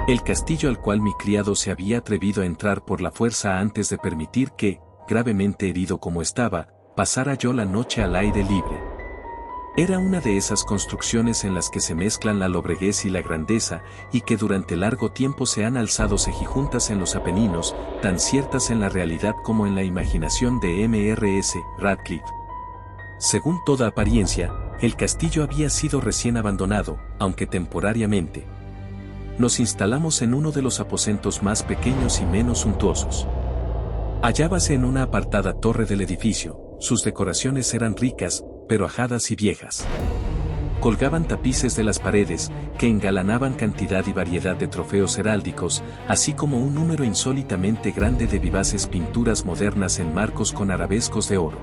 El castillo al cual mi criado se había atrevido a entrar por la fuerza antes de permitir que, gravemente herido como estaba, pasara yo la noche al aire libre. Era una de esas construcciones en las que se mezclan la lobreguez y la grandeza, y que durante largo tiempo se han alzado cejijuntas en los Apeninos, tan ciertas en la realidad como en la imaginación de M.R.S. Radcliffe. Según toda apariencia, el castillo había sido recién abandonado, aunque temporariamente. Nos instalamos en uno de los aposentos más pequeños y menos suntuosos. Hallábase en una apartada torre del edificio. Sus decoraciones eran ricas, pero ajadas y viejas. Colgaban tapices de las paredes, que engalanaban cantidad y variedad de trofeos heráldicos, así como un número insólitamente grande de vivaces pinturas modernas en marcos con arabescos de oro.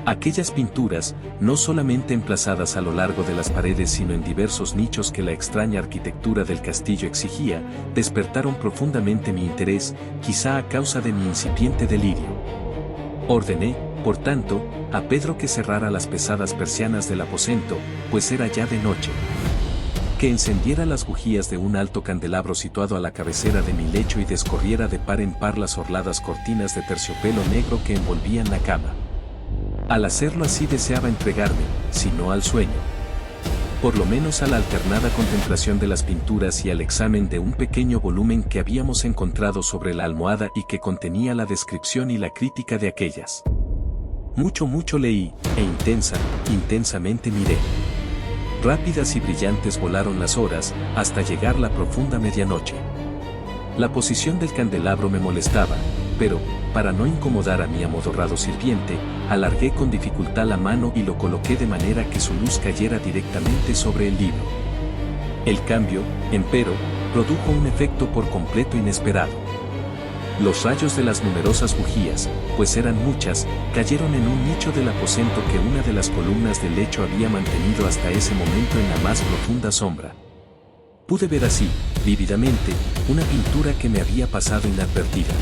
Aquellas pinturas, no solamente emplazadas a lo largo de las paredes sino en diversos nichos que la extraña arquitectura del castillo exigía, despertaron profundamente mi interés, quizá a causa de mi incipiente delirio. Ordené, por tanto, a Pedro que cerrara las pesadas persianas del aposento, pues era ya de noche. Que encendiera las bujías de un alto candelabro situado a la cabecera de mi lecho y descorriera de par en par las orladas cortinas de terciopelo negro que envolvían la cama. Al hacerlo así deseaba entregarme, si no al sueño, por lo menos a la alternada contemplación de las pinturas y al examen de un pequeño volumen que habíamos encontrado sobre la almohada y que contenía la descripción y la crítica de aquellas. Mucho leí, e intensamente miré. Rápidas y brillantes volaron las horas, hasta llegar la profunda medianoche. La posición del candelabro me molestaba, pero, para no incomodar a mi amodorrado sirviente, alargué con dificultad la mano y lo coloqué de manera que su luz cayera directamente sobre el libro. El cambio, empero, produjo un efecto por completo inesperado. Los rayos de las numerosas bujías, pues eran muchas, cayeron en un nicho del aposento que una de las columnas del lecho había mantenido hasta ese momento en la más profunda sombra. Pude ver así, vívidamente, una pintura que me había pasado inadvertida.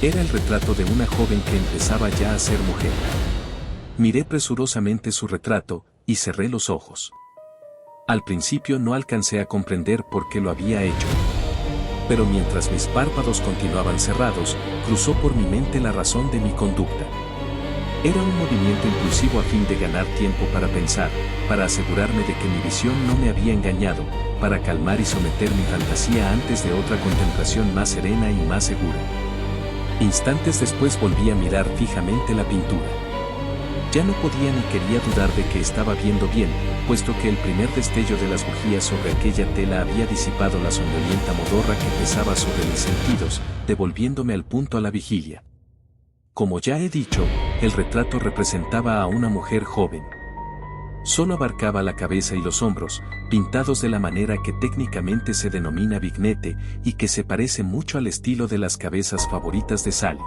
Era el retrato de una joven que empezaba ya a ser mujer. Miré presurosamente su retrato, y cerré los ojos. Al principio no alcancé a comprender por qué lo había hecho. Pero mientras mis párpados continuaban cerrados, cruzó por mi mente la razón de mi conducta. Era un movimiento impulsivo a fin de ganar tiempo para pensar, para asegurarme de que mi visión no me había engañado, para calmar y someter mi fantasía antes de otra contemplación más serena y más segura. Instantes después volví a mirar fijamente la pintura. Ya no podía ni quería dudar de que estaba viendo bien, puesto que el primer destello de las bujías sobre aquella tela había disipado la soñolienta modorra que pesaba sobre mis sentidos, devolviéndome al punto a la vigilia. Como ya he dicho, el retrato representaba a una mujer joven. Solo abarcaba la cabeza y los hombros, pintados de la manera que técnicamente se denomina vignete y que se parece mucho al estilo de las cabezas favoritas de Sally.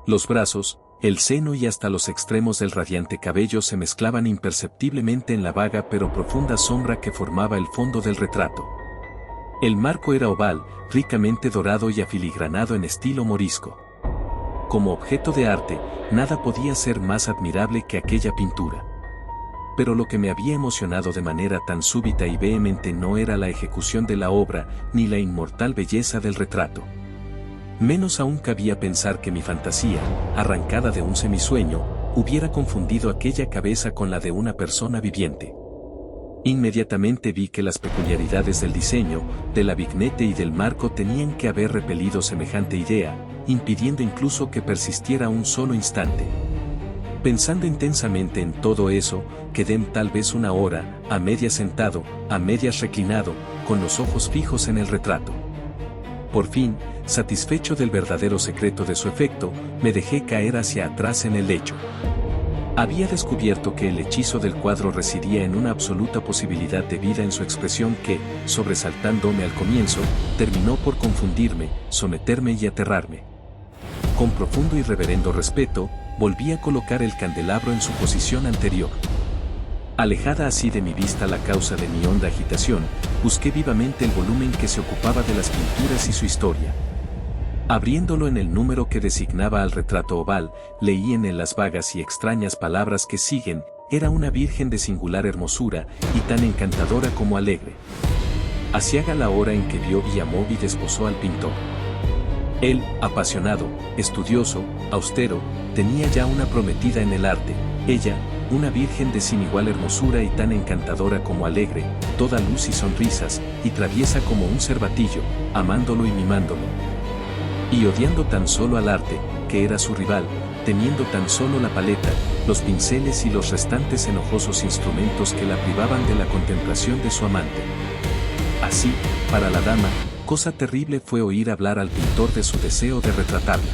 Los brazos, el seno y hasta los extremos del radiante cabello se mezclaban imperceptiblemente en la vaga pero profunda sombra que formaba el fondo del retrato. El marco era oval, ricamente dorado y afiligranado en estilo morisco. Como objeto de arte, nada podía ser más admirable que aquella pintura. Pero lo que me había emocionado de manera tan súbita y vehemente no era la ejecución de la obra, ni la inmortal belleza del retrato. Menos aún cabía pensar que mi fantasía, arrancada de un semisueño, hubiera confundido aquella cabeza con la de una persona viviente. Inmediatamente vi que las peculiaridades del diseño, de la vignete y del marco tenían que haber repelido semejante idea, impidiendo incluso que persistiera un solo instante. Pensando intensamente en todo eso, quedé tal vez una hora, a medias sentado, a medias reclinado, con los ojos fijos en el retrato. Por fin, satisfecho del verdadero secreto de su efecto, me dejé caer hacia atrás en el lecho. Había descubierto que el hechizo del cuadro residía en una absoluta posibilidad de vida en su expresión que, sobresaltándome al comienzo, terminó por confundirme, someterme y aterrarme. Con profundo y reverendo respeto, volví a colocar el candelabro en su posición anterior. Alejada así de mi vista la causa de mi honda agitación, busqué vivamente el volumen que se ocupaba de las pinturas y su historia. Abriéndolo en el número que designaba al retrato oval, leí en él las vagas y extrañas palabras que siguen: era una virgen de singular hermosura, y tan encantadora como alegre. Aciaga la hora en que vio y amó y desposó al pintor. Él, apasionado, estudioso, austero, tenía ya una prometida en el arte, ella, una virgen de sin igual hermosura y tan encantadora como alegre, toda luz y sonrisas, y traviesa como un cervatillo, amándolo y mimándolo. Y odiando tan solo al arte, que era su rival, teniendo tan solo la paleta, los pinceles y los restantes enojosos instrumentos que la privaban de la contemplación de su amante. Así, para la dama, cosa terrible fue oír hablar al pintor de su deseo de retratarla.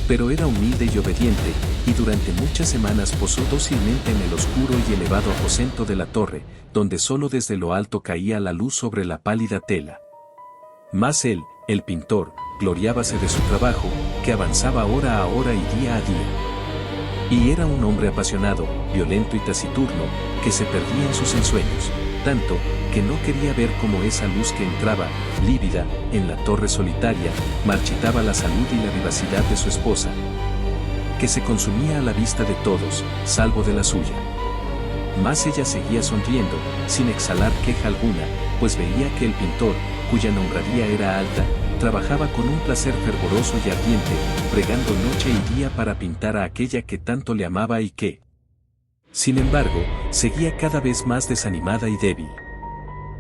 Pero era humilde y obediente, y durante muchas semanas posó dócilmente en el oscuro y elevado aposento de la torre, donde solo desde lo alto caía la luz sobre la pálida tela. Mas él, el pintor, gloriábase de su trabajo, que avanzaba hora a hora y día a día. Y era un hombre apasionado, violento y taciturno, que se perdía en sus ensueños, tanto, que no quería ver cómo esa luz que entraba, lívida, en la torre solitaria, marchitaba la salud y la vivacidad de su esposa, que se consumía a la vista de todos, salvo de la suya. Mas ella seguía sonriendo, sin exhalar queja alguna, pues veía que el pintor, cuya nombradía era alta, trabajaba con un placer fervoroso y ardiente, pregando noche y día para pintar a aquella que tanto le amaba y que, sin embargo, seguía cada vez más desanimada y débil.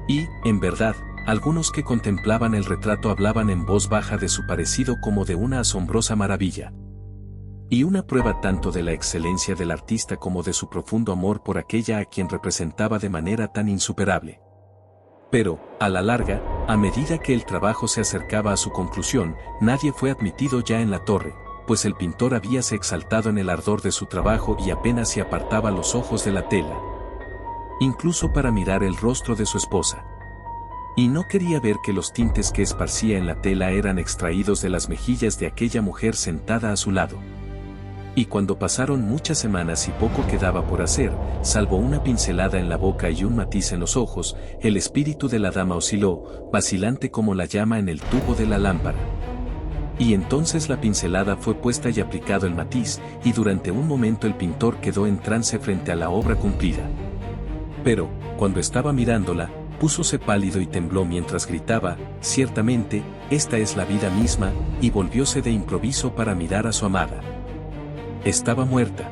Y, en verdad, algunos que contemplaban el retrato hablaban en voz baja de su parecido como de una asombrosa maravilla. Y una prueba tanto de la excelencia del artista como de su profundo amor por aquella a quien representaba de manera tan insuperable. Pero, a la larga, a medida que el trabajo se acercaba a su conclusión, nadie fue admitido ya en la torre, pues el pintor habíase exaltado en el ardor de su trabajo y apenas se apartaba los ojos de la tela, incluso para mirar el rostro de su esposa. Y no quería ver que los tintes que esparcía en la tela eran extraídos de las mejillas de aquella mujer sentada a su lado. Y cuando pasaron muchas semanas y poco quedaba por hacer, salvo una pincelada en la boca y un matiz en los ojos, el espíritu de la dama osciló, vacilante como la llama en el tubo de la lámpara. Y entonces la pincelada fue puesta y aplicado el matiz, y durante un momento el pintor quedó en trance frente a la obra cumplida. Pero, cuando estaba mirándola, púsose pálido y tembló mientras gritaba, ciertamente, esta es la vida misma, y volvióse de improviso para mirar a su amada. Estaba muerta.